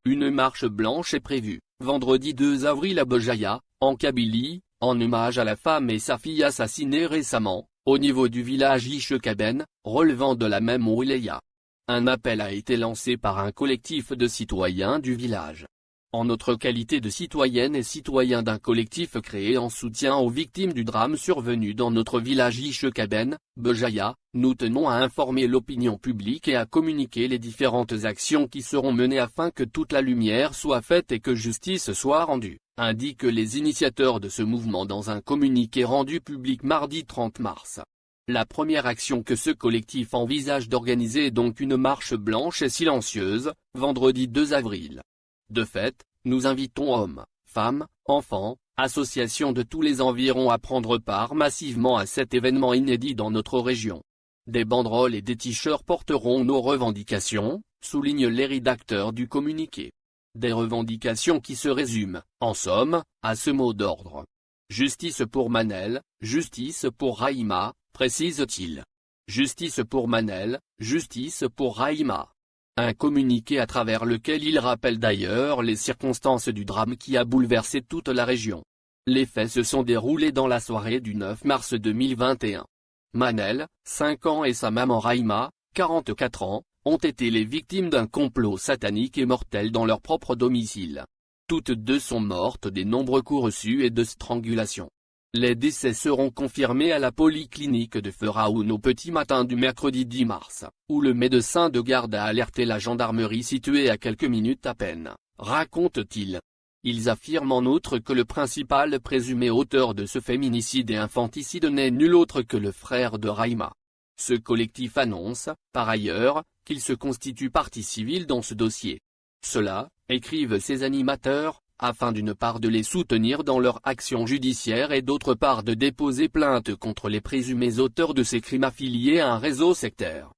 Une marche blanche est prévue, vendredi 2 avril à Béjaïa, en Kabylie, en hommage à la femme et sa fille assassinées récemment, au niveau du village Ishekaben, relevant de la même wilaya. Un appel a été lancé par un collectif de citoyens du village. En notre qualité de citoyennes et citoyens d'un collectif créé en soutien aux victimes du drame survenu dans notre village Ishekaben, Béjaïa, nous tenons à informer l'opinion publique et à communiquer les différentes actions qui seront menées afin que toute la lumière soit faite et que justice soit rendue, indiquent les initiateurs de ce mouvement dans un communiqué rendu public mardi 30 mars. La première action que ce collectif envisage d'organiser est donc une marche blanche et silencieuse, vendredi 2 avril. De fait, nous invitons hommes, femmes, enfants, associations de tous les environs à prendre part massivement à cet événement inédit dans notre région. Des banderoles et des t-shirts porteront nos revendications, soulignent les rédacteurs du communiqué. Des revendications qui se résument, en somme, à ce mot d'ordre. Justice pour Manel, justice pour Rahima, précise-t-il. Justice pour Manel, justice pour Rahima. Un communiqué à travers lequel il rappelle d'ailleurs les circonstances du drame qui a bouleversé toute la région. Les faits se sont déroulés dans la soirée du 9 mars 2021. Manel, 5 ans et sa maman Rahima, 44 ans, ont été les victimes d'un complot satanique et mortel dans leur propre domicile. Toutes deux sont mortes des nombreux coups reçus et de strangulation. Les décès seront confirmés à la polyclinique de Feraoun au petit matin du mercredi 10 mars, où le médecin de garde a alerté la gendarmerie située à quelques minutes à peine, raconte-t-il. Ils affirment en outre que le principal présumé auteur de ce féminicide et infanticide n'est nul autre que le frère de Rahima. Ce collectif annonce, par ailleurs, qu'il se constitue partie civile dans ce dossier. Cela, écrivent ses animateurs, afin d'une part de les soutenir dans leur action judiciaire et d'autre part de déposer plainte contre les présumés auteurs de ces crimes affiliés à un réseau sectaire.